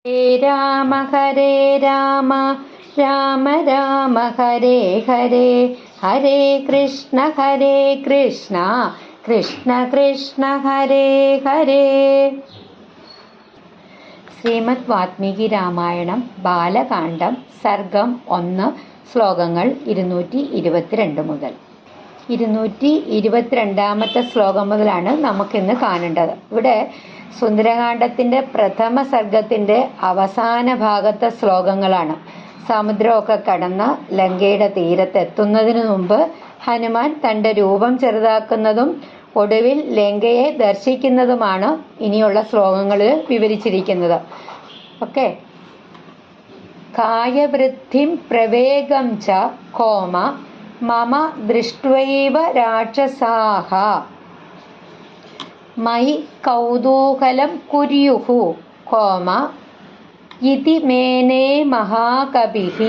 ഹരേ രാമ രാമ രാമ ഹരേ ഹരേ ഹരേ കൃഷ്ണ കൃഷ്ണ കൃഷ്ണ ഹരേ ഹരേ. ശ്രീമദ് വാത്മീകി രാമായണം ബാലകാണ്ഡം സർഗം 1 ശ്ലോകങ്ങൾ 222 മുതൽ 222 ശ്ലോകം മുതലാണ് നമുക്കിന്ന് കാണേണ്ടത്. ഇവിടെ സുന്ദരകാന്ഡത്തിൻ്റെ പ്രഥമ സർഗത്തിൻ്റെ അവസാന ഭാഗത്തെ ശ്ലോകങ്ങളാണ്. സമുദ്രമൊക്കെ കടന്ന് ലങ്കയുടെ തീരത്തെത്തുന്നതിനു മുമ്പ് ഹനുമാൻ തൻ്റെ രൂപം ചെറുതാക്കുന്നതും ഒടുവിൽ ലങ്കയെ ദർശിക്കുന്നതുമാണ് ഇനിയുള്ള ശ്ലോകങ്ങളിൽ വിവരിച്ചിരിക്കുന്നത്. ഓക്കെ. കായവൃദ്ധിം പ്രവേഗം ച കോമ മമ ദൃഷ്ട്വൈവ രാക്ഷസാഹ മയി കൗതൂഹലം കുര്യുഹു കോമ ഇതി മേനേ മഹാകവിഃ.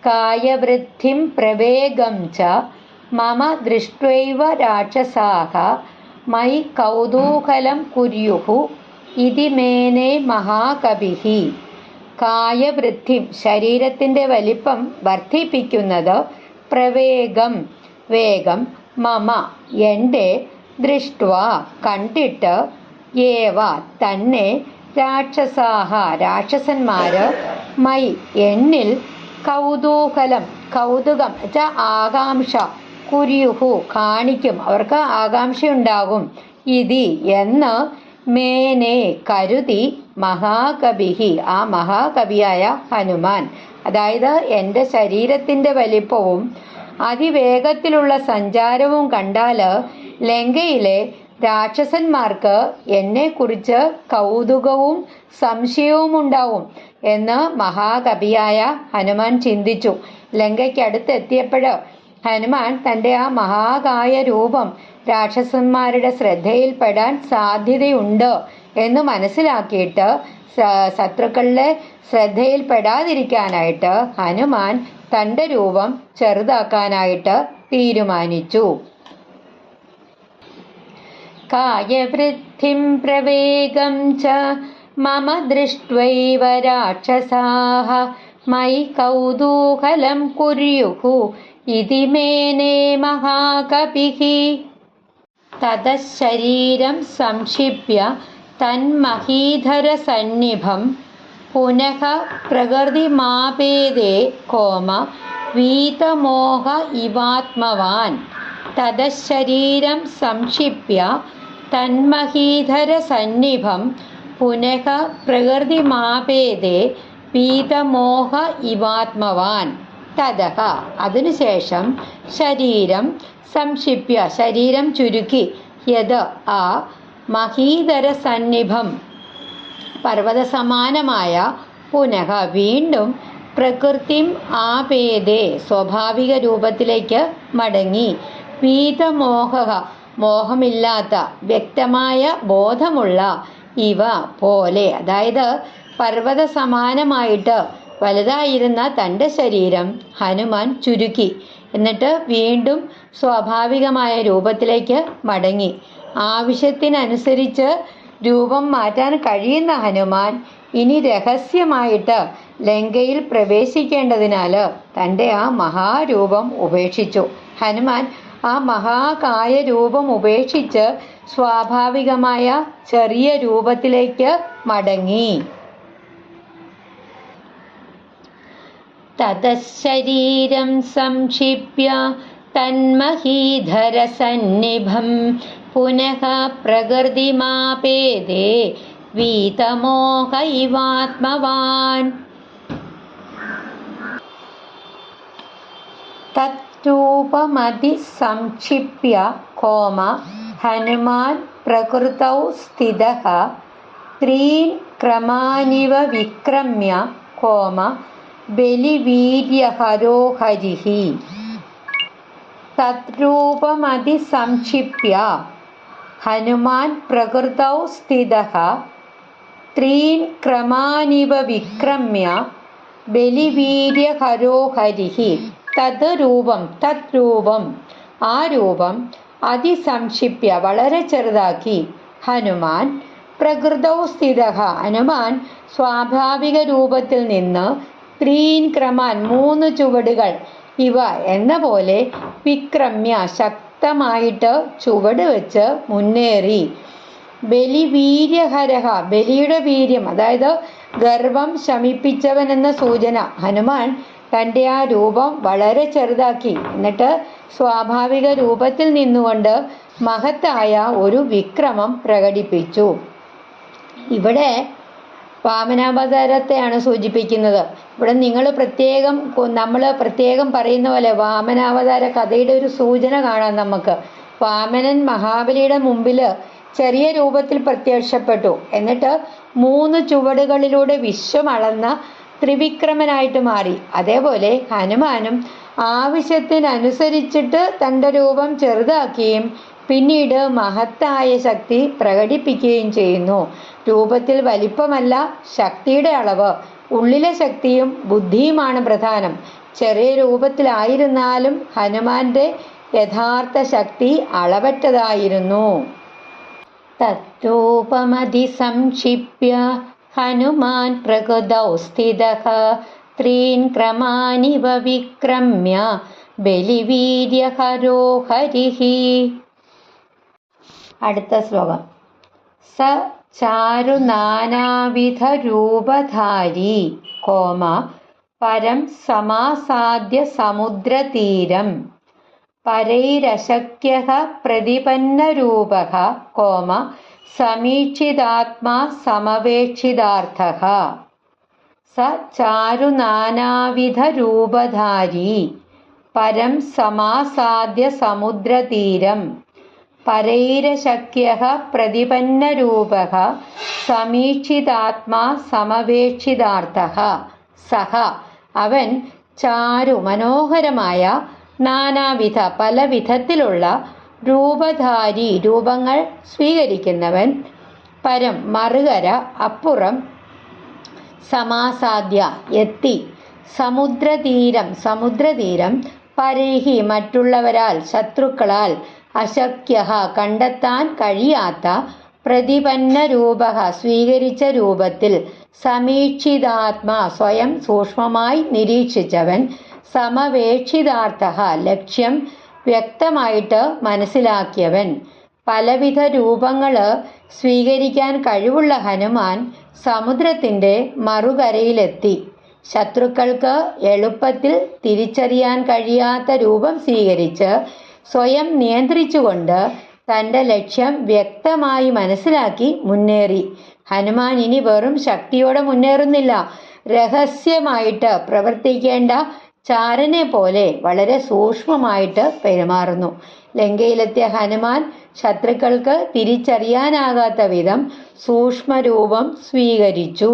കായവൃദ്ധിം പ്രവേഗം ച മമ ദൃഷ്ട്വൈവ രാക്ഷസാഹ മയി കൗതൂഹലം കുര്യുഹു ഇതി മേനേ മഹാകവിഃ. കായവൃദ്ധിം ശരീരത്തിൻ്റെ വലിപ്പം വർദ്ധിപ്പിക്കുന്നത്, പ്രവേഗം വേഗം, മമ എൻ്റെ, ദൃഷ്ട്വ കണ്ടിട്ട്, ഏവ തന്നെ, രാക്ഷസാഹ രാക്ഷസന്മാര്, മൈ എന്നിൽ, കൗതൂഹലം കൗതുകം ആകാംക്ഷ, കുര്യുഹു കാണിക്കും അവർക്ക് ആകാംക്ഷയുണ്ടാകും, ഇതി എന്ന്, മേനെ കരുതി, മഹാകവിഹി ആ മഹാകവിയായ ഹനുമാൻ. അതായത് എൻ്റെ ശരീരത്തിൻ്റെ വലിപ്പവും അതിവേഗത്തിലുള്ള സഞ്ചാരവും കണ്ടാൽ ലങ്കയിലെ രാക്ഷസന്മാർക്ക് എന്നെക്കുറിച്ച് കൗതുകവും സംശയവും ഉണ്ടാവും എന്ന് മഹാകവിയായ ഹനുമാൻ ചിന്തിച്ചു. ലങ്കയ്ക്കടുത്തെത്തിയപ്പോൾ ഹനുമാൻ തൻ്റെ ആ മഹാകായ രൂപം രാക്ഷസന്മാരുടെ ശ്രദ്ധയിൽപ്പെടാൻ സാധ്യതയുണ്ട് എന്ന് മനസ്സിലാക്കിയിട്ട് ശത്രുക്കളുടെ ശ്രദ്ധയിൽപ്പെടാതിരിക്കാനായിട്ട് ഹനുമാൻ തൻ്റെ രൂപം ചെറുതാക്കാനായിട്ട് തീരുമാനിച്ചു. കായവൃദ്ധിം പ്രവേഗം ച മമ ദൃഷ്ട്വൈവ രാക്ഷസാഃ മയി കൗതൂഹലം കുര്യുഹു ഇതി മേനേ മഹാകവിഃ. തതഃ ശരീരം സംക്ഷിപ്യ തന്മഹീധരസന്നിഭം പുനഃ പ്രകൃതിമാപേദേ കോമ വീതമോഹ ഇവാത്മവാൻ. തതഃ ശരീരം സംക്ഷിപ്യ തന്മഹീധരസന്നിഭം പുനഃ പ്രകൃതിമാപേദേ വീതമോഹ ഇവാത്മവാൻ. തതഃ അതിനുശേഷം ശരീരം സംക്ഷിപ്യ ശരീരം ചുരുക്കി, യത് ആ മഹീധരസന്നിഭം പർവ്വതസമാനമായ, പുനഃ വീണ്ടും, പ്രകൃതിം ആപേദേ സ്വാഭാവിക രൂപത്തിലേക്ക് മടങ്ങി, വീതമോഹ മോഹമില്ലാത്ത വ്യക്തമായ ബോധമുള്ള, ഇവ പോലെ അതായത് പർവ്വത സമാനമായിട്ട് വലുതായിരുന്ന തൻ്റെ ശരീരം ഹനുമാൻ ചുരുക്കി. എന്നിട്ട് വീണ്ടും സ്വാഭാവികമായ രൂപത്തിലേക്ക് മടങ്ങി. ആവശ്യത്തിനനുസരിച്ച് രൂപം മാറ്റാൻ കഴിയുന്ന ഹനുമാൻ ഇനി രഹസ്യമായിട്ട് ലങ്കയിൽ പ്രവേശിക്കേണ്ടതിനാൽ തൻ്റെ ആ മഹാരൂപം ഉപേക്ഷിച്ചു. ഹനുമാൻ ആ മഹാകായ രൂപം ഉപേക്ഷിച്ച് സ്വാഭാവികമായ ചെറിയ രൂപത്തിലേക്ക് മടങ്ങി. തതഃ ശരീരം സംക്ഷിപ്യ തന്മഹീധരസന്നിഭം പുനഃ പ്രകൃതിമാപേദേ വീതമോഹ ഇവാത്മവാൻ. തദ്രൂപമതി സംക്ഷിപ്യ കോമ ഹനുമാൻ പ്രകൃതൗ സ്ഥിതഃ ത്രീൻ ക്രമാനിവ വിക്രമ്യ കോമ ബലിവീര്യഹരോ ഹരിഃ. തദ്രൂപമതി സംക്ഷിപ്യ ഹനുമാൻ പ്രകൃതൗ സ്ഥിതഃ ത്രീൻ ക്രമാനിവ വിക്രമ്യ ബലിവീര്യഹരോ ഹരിഃ. തത് രൂപം ആ രൂപം അതിസംക്ഷിപ്യ വളരെ ചെറുതാക്കി ഹനുമാൻ പ്രകൃതൗ സ്ഥിതഃ ഹനുമാൻ സ്വാഭാവിക രൂപത്തിൽ നിന്ന് ത്രീൻ ക്രമാൻ 3 ചുവടുകൾ ഇവ എന്ന പോലെ വിക്രമ്യ ശക്തമായിട്ട് ചുവട് വെച്ച് മുന്നേറി. ബലിവീര്യഹരഹ ബലിയുടെ വീര്യം, അതായത് ഗർവം ശമിപ്പിച്ചവൻ എന്ന സൂചന. ഹനുമാൻ തൻ്റെ ആ രൂപം വളരെ ചെറുതാക്കി, എന്നിട്ട് സ്വാഭാവിക രൂപത്തിൽ നിന്നുകൊണ്ട് മഹത്തായ ഒരു വിക്രമം പ്രകടിപ്പിച്ചു. ഇവിടെ വാമനാവതാരത്തെയാണ് സൂചിപ്പിക്കുന്നത്. ഇവിടെ നമ്മൾ പ്രത്യേകം പറയുന്ന പോലെ വാമനാവതാര കഥയുടെ ഒരു സൂചന കാണാം നമുക്ക്. വാമനൻ മഹാബലിയുടെ മുമ്പിൽ ചെറിയ രൂപത്തിൽ പ്രത്യക്ഷപ്പെട്ടു. എന്നിട്ട് 3 ചുവടുകളിലൂടെ വിശ്വം അളന്ന ത്രിവിക്രമനായിട്ട് മാറി. അതേപോലെ ഹനുമാനും ആവശ്യത്തിനനുസരിച്ചിട്ട് തൻ്റെ രൂപം ചെറുതാക്കുകയും പിന്നീട് മഹത്തായ ശക്തി പ്രകടിപ്പിക്കുകയും ചെയ്യുന്നു. രൂപത്തിൽ വലിപ്പമല്ല ശക്തിയുടെ അളവ്, ഉള്ളിലെ ശക്തിയും ബുദ്ധിയുമാണ് പ്രധാനം. ചെറിയ രൂപത്തിലായിരുന്നാലും ഹനുമാന്റെ യഥാർത്ഥ ശക്തി അളവറ്റതായിരുന്നു. തദ്രൂപമതി സംക്ഷിപ്യ ഹനുമാൻ പ്രകൃതൗ സ്ഥിതഃ ത്രീൻ ക്രമാനിവ വിക്രമ്യ ബലിവീര്യഹരോ ഹരിഃ. അടുത്ത ശ്ലോകം. സ ചാരു നാനാവിധരൂപധാരി കോമ പരം സമാസാദ്യ സമുദ്രതീരം പരൈരശക്യഃ പ്രതിപന്നരൂപഃ കോമ സമീക്ഷിതാത്മാ സമവേക്ഷിതാർത്ഥഃ. സ ചാരു നാനാവിധരൂപധാരി പരം സമാസാദ്യ സമുദ്രതീരം പരൈരശക്യഃ പ്രതിപന്നരൂപഃ സമീക്ഷിതാത്മാ സമവേക്ഷിതാർത്ഥഃ. സഹ അവൻ ചാരു മനോഹരമായ നാനാവിധ പല വിധത്തിലുള്ള രൂപധാരി രൂപങ്ങൾ സ്വീകരിക്കുന്നവൻ, പരം മറുകര അപ്പുറം, സമാസാദ്യ എത്തി, സമുദ്രതീരം പരൈഹി മറ്റുള്ളവരാൽ ശത്രുക്കളാൽ, അശക്യഃ കണ്ടെത്താൻ കഴിയാത്ത, പ്രതിപന്ന രൂപഃ സ്വീകരിച്ച രൂപത്തിൽ, സമീക്ഷിതാത്മാ സ്വയം സൂക്ഷ്മമായി നിരീക്ഷിച്ചവൻ, സമവേക്ഷിതാർത്ഥഃ ലക്ഷ്യം വ്യക്തമായിട്ട് മനസ്സിലാക്കിയവൻ. പലവിധ രൂപങ്ങൾ സ്വീകരിക്കാൻ കഴിവുള്ള ഹനുമാൻ സമുദ്രത്തിൻ്റെ മറുകരയിലെത്തി. ശത്രുക്കൾക്ക് എളുപ്പത്തിൽ തിരിച്ചറിയാൻ കഴിയാത്ത രൂപം സ്വീകരിച്ച് സ്വയം നിയന്ത്രിച്ചുകൊണ്ട് തൻ്റെ ലക്ഷ്യം വ്യക്തമായി മനസ്സിലാക്കി മുന്നേറി. ഹനുമാൻ ഇനി വെറും ശക്തിയോടെ മുന്നേറുന്നില്ല, രഹസ്യമായിട്ട് പ്രവർത്തിക്കേണ്ട ചാരനെ പോലെ വളരെ സൂക്ഷ്മമായിട്ട് പെരുമാറുന്നു. ലങ്കയിലെത്തിയ ഹനുമാൻ ശത്രുക്കൾക്ക് തിരിച്ചറിയാനാകാത്ത വിധം സൂക്ഷ്മരൂപം സ്വീകരിച്ചു.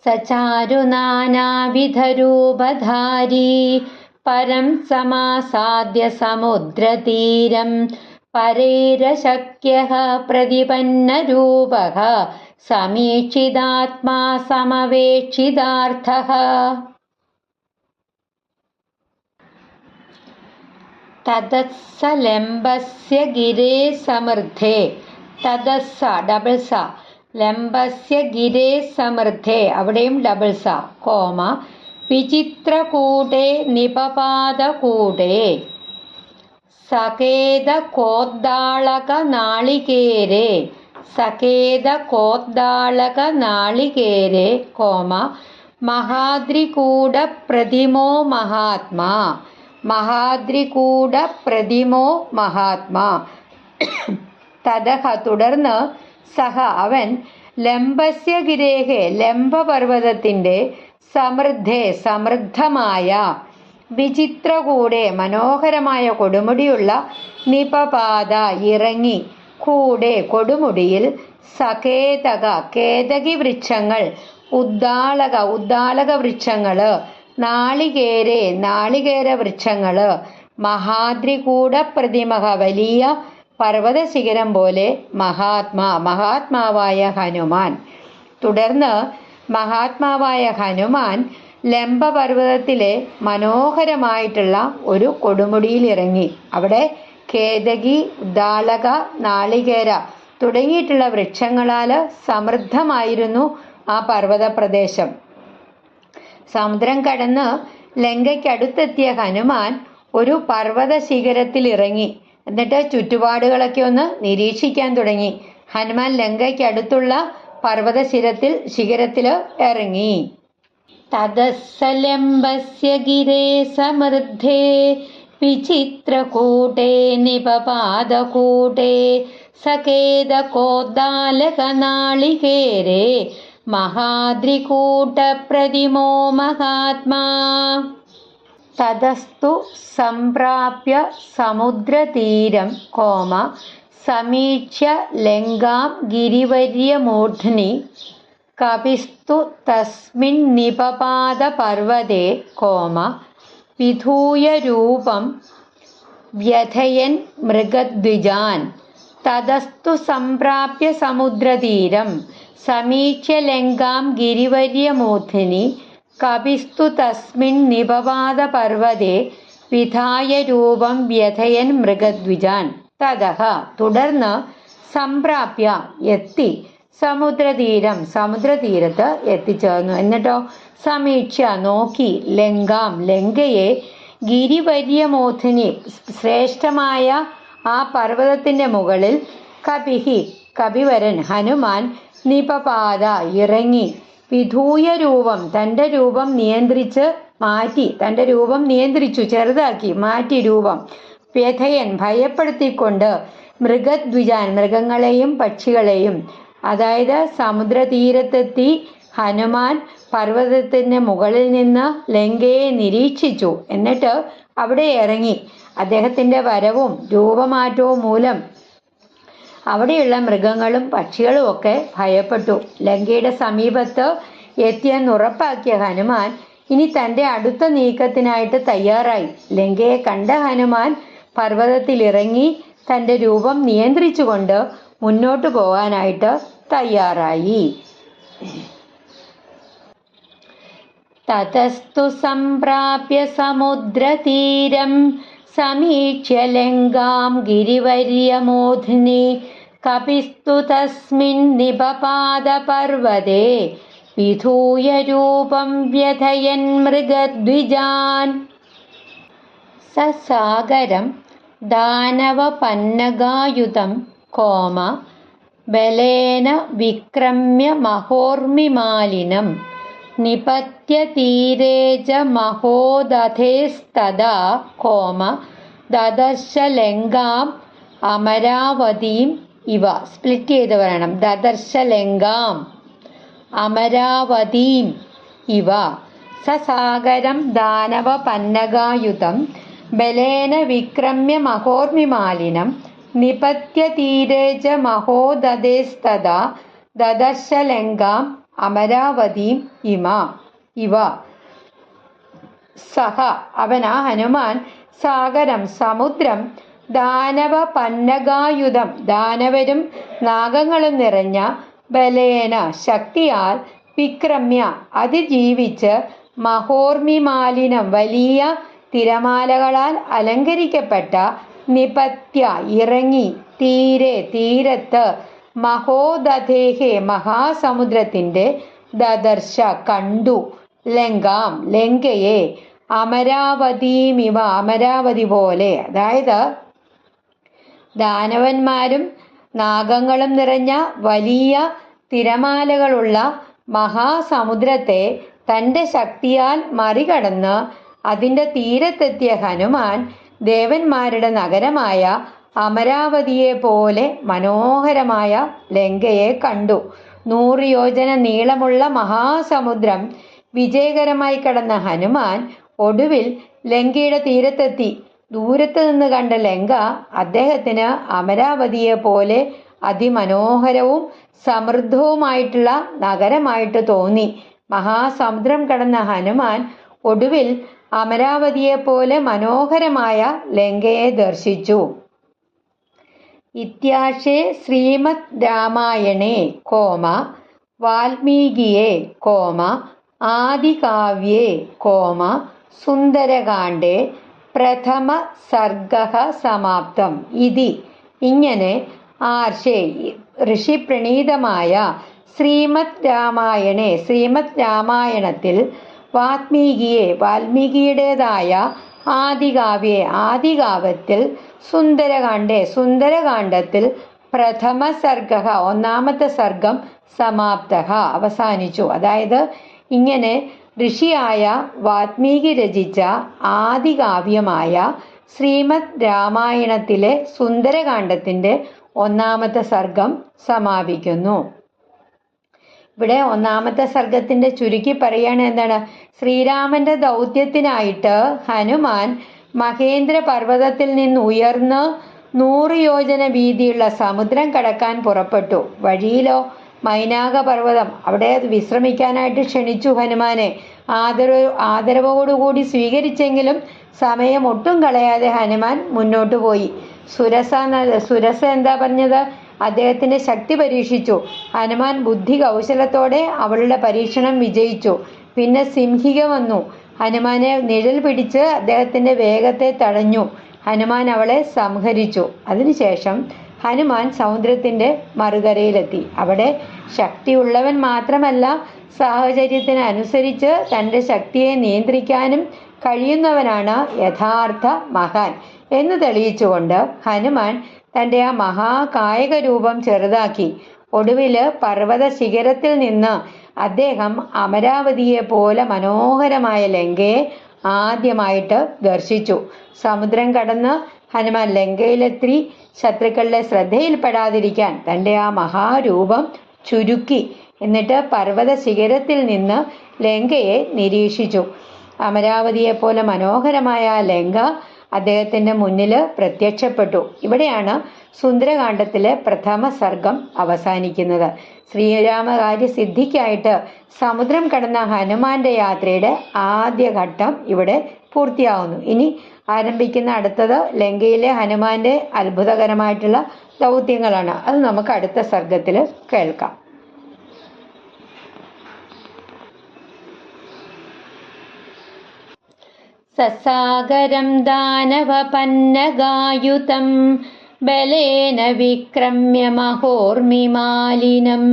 സചാരു നാനാവിധരൂപധാരി പരം സമാസാദ്യ സമുദ്രതീരം പരൈരശക്യഃ പ്രതിപന്നരൂപഃ സമീക്ഷിതാത്മാ സമവേക്ഷിതാർത്ഥഃ. തദസ്സ ലംബസ്യ ഗിരേ സമൃദ്ധേ, തദസ്സ ഡബിൾ സ, ലംബസ്യ ഗിരേ സമൃദ്ധേ അവിടെയും ഡബിൾ സ, കോമ വിചിത്രകൂടേ നിപപാദകൂടേ സകേതകോദ്ദാളക നാളികേരേ, സകേതകോദ്ദാളക-നാളികേരേ, കോമ മഹാദ്രികൂടപ്രതിമോ മഹാത്മാ, മഹാദ്രികൂടപ്രതിമോ മഹാത്മാ. തതഃ തുടർന്ന്, സഹ അവൻ, ലംബസ്യ ഗിരേഹേ ലംബപർവ്വതത്തിൻ്റെ, സമൃദ്ധേ സമൃദ്ധമായ, വിചിത്രകൂടെ മനോഹരമായ കൊടുമുടിയുള്ള, നിപപാത ഇറങ്ങി, കൂടെ കൊടുമുടിയിൽ, സകേതക കേതകി വൃക്ഷങ്ങൾ, ഉദ്ദാളക വൃക്ഷങ്ങൾ, നാളികേരെ നാളികേര വൃക്ഷങ്ങൾ, മഹാദ്രികൂട പ്രതിമഹ വലിയ പർവ്വത ശിഖരം പോലെ, മഹാത്മാവായ ഹനുമാൻ. തുടർന്ന് മഹാത്മാവായ ഹനുമാൻ ലംബപർവ്വതത്തിലെ മനോഹരമായിട്ടുള്ള ഒരു കൊടുമുടിയിൽ ഇറങ്ങി. അവിടെ കേതകി, ഉദ്ദാളക, നാളികേര തുടങ്ങിയിട്ടുള്ള വൃക്ഷങ്ങളാൽ സമൃദ്ധമായിരുന്നു ആ പർവ്വത പ്രദേശം. സമുദ്രം കടന്ന് ലങ്കയ്ക്കടുത്തെത്തിയ ഹനുമാൻ ഒരു പർവ്വത ശിഖരത്തിൽ ഇറങ്ങി. എന്നിട്ട് ചുറ്റുപാടുകളൊക്കെ ഒന്ന് നിരീക്ഷിക്കാൻ തുടങ്ങി. ഹനുമാൻ ലങ്കയ്ക്കടുത്തുള്ള പർവ്വത ശിഖരത്തിൽ ഇറങ്ങി. തതസ്സലംബസ്യ ഗിരേ സമൃദ്ധേ വിചിത്രകൂടേ നിപപാദകൂടേ സകേതകോദ്ദാലകനാളികേരേ മഹാദ്രികൂട്ടപ്രതിമോ മഹാത്മാ. തതസ്തു സംപ്രാപ്യ സമുദ്രതീരം സമീക്ഷ്യ ലങ്കാം ഗിരിവര്യമൂർധ്നി കപിസ്തു തസ്മിന്നിപപാദപർവ്വതേ വിധൂയ രൂപം വ്യഥയൻ മൃഗദ്വിജാൻ. തതസ്തു സംപ്രാപ്യ സമുദ്രതീരം സമീക്ഷ്യ ലങ്കാം ഗിരിവര്യമൂർധ്നി കപിസ്തു തസ്മിന്നിപപാദപർവ്വതേ വിധായ രൂപം വ്യഥയൻ മൃഗദ്വിജാൻ. തതഃ തുടർന്ന് സംപ്രാപ്യ എത്തി, സമുദ്രതീരത്ത് എത്തിച്ചേർന്നു. എന്നിട്ടോ സമീക്ഷ നോക്കി, ലങ്കാം ലങ്കയെ, ഗിരിവര്യമൂർധ്നി ശ്രേഷ്ഠമായ ആ പർവ്വതത്തിന്റെ മുകളിൽ, കപിവരൻ ഹനുമാൻ നിപപാത ഇറങ്ങി, വിധൂയ രൂപം തൻ്റെ രൂപം നിയന്ത്രിച്ചു ചെറുതാക്കി മാറ്റി രൂപം, വ്യഥയൻ ഭയപ്പെടുത്തിക്കൊണ്ട്, മൃഗദ്വിജാൻ മൃഗങ്ങളെയും പക്ഷികളെയും. അതായത് സമുദ്രതീരത്തെത്തി ഹനുമാൻ പർവ്വതത്തിന് മുകളിൽ നിന്ന് ലങ്കയെ നിരീക്ഷിച്ചു. എന്നിട്ട് അവിടെ ഇറങ്ങി. അദ്ദേഹത്തിൻ്റെ വരവും രൂപമാറ്റവും മൂലം അവിടെയുള്ള മൃഗങ്ങളും പക്ഷികളും ഒക്കെ ഭയപ്പെട്ടു. ലങ്കയുടെ സമീപത്ത് എത്തിയെന്നുറപ്പാക്കിയ ഹനുമാൻ ഇനി തൻ്റെ അടുത്ത നീക്കത്തിനായിട്ട് തയ്യാറായി. ലങ്കയെ കണ്ട ഹനുമാൻ പർവ്വതത്തിലിറങ്ങി തൻ്റെ രൂപം നിയന്ത്രിച്ചുകൊണ്ട് മുന്നോട്ടു പോകാനായിട്ട് തയ്യാറായി. തതസ്തു സംപ്രാപ്യ സമുദ്രതീരം സമീക്ഷ്യ ലങ്കാം ഗിരിവര്യമൂർധ്നി കപിസ്തു തസ്മിന്നിപപാദപർവ്വതേ വിധൂയ രൂപം വ്യഥയൻ മൃഗദ്വിജാൻ. സസാഗരം ദാനവപന്നഗായുധം ബലേന വിക്രമ്യ മഹോർമിമാലിനം നിപത്യ തീരേ ച മഹോദധേസ്തദാ ദദർശ ലങ്കാം അമരാവതീം ഇവ. സ്പ്ലിറ്റ് ചെയ്ത് പറയണം. ദദർശ ലങ്കാം അമരാവതീം ഇവ. സസാഗരം ദാനവപന്നഗായുധം ബലേന വിക്രമ്യ മഹോർമിമാലിനം നിപത്യ തീരേ ച മഹോദധേസ്തദാ ദദർശ ലങ്കാം അമരാവതീം ഇവ. സഹ അവനാ ഹനുമാൻ, സാഗരം സമുദ്രം, ദാനവപന്നഗായുധം ദാനവരും നാഗങ്ങളും നിറഞ്ഞ, ബലേന ശക്തിയാൽ, വിക്രമ്യ അതിജീവിച്ച്, മഹോർമിമാലിനം വലിയ തിരമാലകളാൽ അലങ്കരിക്കപ്പെട്ട, നിപത്യ ഇറങ്ങി, തീരെ തീരത്ത്, മഹോദധേഹേ മഹാസമുദ്രത്തിൻ്റെ, ദദർശ കണ്ടു, ലങ്കാം ലങ്കയെ, അമരാവതീമിവ അമരാവതി പോലെ. അതായത് ദാനവന്മാരും നാഗങ്ങളും നിറഞ്ഞ വലിയ തിരമാലകളുള്ള മഹാസമുദ്രത്തെ തൻ്റെ ശക്തിയാൽ മറികടന്ന് അതിൻ്റെ തീരത്തെത്തിയ ഹനുമാൻ ദേവന്മാരുടെ നഗരമായ അമരാവതിയെ പോലെ മനോഹരമായ ലങ്കയെ കണ്ടു. 100 യോജന നീളമുള്ള മഹാസമുദ്രം വിജയകരമായി കടന്ന ഹനുമാൻ ഒടുവിൽ ലങ്കയുടെ തീരത്തെത്തി. ദൂരത്ത് നിന്ന് കണ്ട ലങ്ക അദ്ദേഹത്തിന് അമരാവതിയെ പോലെ അതിമനോഹരവും സമൃദ്ധവുമായിട്ടുള്ള നഗരമായിട്ട് തോന്നി. മഹാസമുദ്രം കടന്ന ഹനുമാൻ ഒടുവിൽ അമരാവതിയെ പോലെ മനോഹരമായ ലങ്കയെ ദർശിച്ചു. ഇത്യാശേ ശ്രീമദ് രാമായണേ വാൽമീകിയെ ആദികാവ്യേ സുന്ദരകാണ്ഡേ പ്രഥമ സർഗഃ സമാപ്തം ഇതി. ഇങ്ങനെ ആർഷേ ഋഷിപ്രണീതമായ ശ്രീമദ് രാമായണത്തിൽ വാൽമീകിയുടേതായ ആദികാവ്യത്തിൽ സുന്ദരകാണ്ഡത്തിൽ പ്രഥമ സർഗഃ ഒന്നാമത്തെ സർഗം സമാപ്തഃ അവസാനിച്ചു. അതായത് ഇങ്ങനെ ഋഷിയായ വാൽമീകി രചിച്ച ആദികാവ്യമായ ശ്രീമദ് രാമായണത്തിലെ സുന്ദരകാണ്ഡത്തിന്റെ ഒന്നാമത്തെ സർഗം സമാപിക്കുന്നു. ഇവിടെ ഒന്നാമത്തെ സർഗത്തിന്റെ ചുരുക്കി പറയാണ് എന്താണ്? ശ്രീരാമന്റെ ദൗത്യത്തിനായിട്ട് ഹനുമാൻ മഹേന്ദ്ര പർവ്വതത്തിൽ നിന്ന് ഉയർന്ന് 100 യോജന വീതിയുള്ള സമുദ്രം കടക്കാൻ പുറപ്പെട്ടു. വഴിയിലോ മൈനാക പർവ്വതം, അവിടെ വിശ്രമിക്കാനായിട്ട് ക്ഷണിച്ചു. ഹനുമാനെ ആദരവോടുകൂടി സ്വീകരിച്ചെങ്കിലും സമയം ഒട്ടും കളയാതെ ഹനുമാൻ മുന്നോട്ടു പോയി. സുരസ എന്താ പറഞ്ഞത്? അദ്ദേഹത്തിന്റെ ശക്തി പരീക്ഷിച്ചു. ഹനുമാൻ ബുദ്ധി കൗശലത്തോടെ അവളുടെ പരീക്ഷണം വിജയിച്ചു. പിന്നെ സിംഹിക വന്നു. ഹനുമാനെ നിഴൽ പിടിച്ച് അദ്ദേഹത്തിന്റെ വേഗത്തെ തടഞ്ഞു. ഹനുമാൻ അവളെ സംഹരിച്ചു. അതിനുശേഷം ഹനുമാൻ സമുദ്രത്തിന്റെ മറുകരയിലെത്തി. അവിടെ ശക്തിയുള്ളവൻ മാത്രമല്ല, സാഹചര്യത്തിനനുസരിച്ച് തൻ്റെ ശക്തിയെ നിയന്ത്രിക്കാനും കഴിയുന്നവനാണ് യഥാർത്ഥ മഹാൻ എന്ന് തെളിയിച്ചുകൊണ്ട് ഹനുമാൻ തൻ്റെ ആ മഹാകായക രൂപം ചെറുതാക്കി. ഒടുവിൽ പർവ്വത ശിഖരത്തിൽ നിന്ന് അദ്ദേഹം അമരാവതിയെ പോലെ മനോഹരമായ ലങ്കയെ ആദ്യമായിട്ട് ദർശിച്ചു. സമുദ്രം കടന്ന് ഹനുമാൻ ലങ്കയിലെത്തി. ശത്രുക്കളുടെ ശ്രദ്ധയിൽപ്പെടാതിരിക്കാൻ തൻ്റെ ആ മഹാരൂപം ചുരുക്കി. എന്നിട്ട് പർവ്വത ശിഖരത്തിൽ നിന്ന് ലങ്കയെ നിരീക്ഷിച്ചു. അമരാവതിയെപ്പോലെ മനോഹരമായ ആ ലങ്ക അദ്ദേഹത്തിൻ്റെ മുന്നിൽ പ്രത്യക്ഷപ്പെട്ടു. ഇവിടെയാണ് സുന്ദരകാണ്ഡത്തിലെ പ്രഥമ സർഗം അവസാനിക്കുന്നത്. ശ്രീരാമകാര്യ സിദ്ധിക്കായിട്ട് സമുദ്രം കടന്ന ഹനുമാന്റെ യാത്രയുടെ ആദ്യഘട്ടം ഇവിടെ പൂർത്തിയാവുന്നു. ഇനി ആരംഭിക്കുന്ന അടുത്തത് ലങ്കയിലെ ഹനുമാന്റെ അത്ഭുതകരമായിട്ടുള്ള ദൗത്യങ്ങളാണ്. അത് നമുക്ക് അടുത്ത സർഗത്തിൽ കേൾക്കാം. സസാഗരം ദാനവപന്നഗായുതം ബലേന വിക്രമ്യ മഹോർമിമാലിനം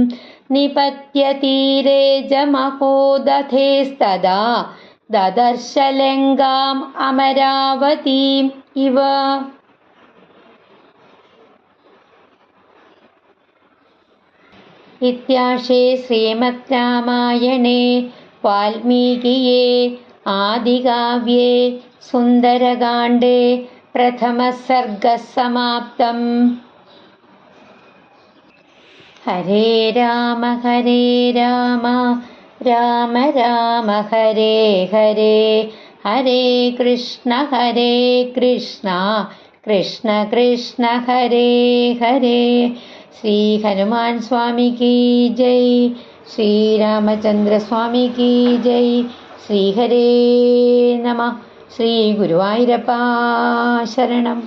നിപത്യ തീരേ ജമഹോദധേസ്തദാ ദദർശ ലങ്കാം അമരാവതീം ഇവ. ഇത്യാശേ ശ്രീമദ് രാമായണേ വാൽമീകിയേ ആദികാവ്യേ സുന്ദരകാണ്ഡേ പ്രഥമ സർഗഃ സമാപ്തം. ഹരേ രാമ രാമ രാമ ഹരേ ഹരേ, ഹരേ കൃഷ്ണ കൃഷ്ണ കൃഷ്ണ ഹരേ ഹരേ. ശ്രീ ഹനുമാൻ സ്വാമി കീ ജയ്, ശ്രീരാമചന്ദ്ര സ്വാമി കീ ജയ്. ശ്രീഹരേ നമഃ. ശ്രീ ഗുരുവായൂരപ്പാ ശരണം.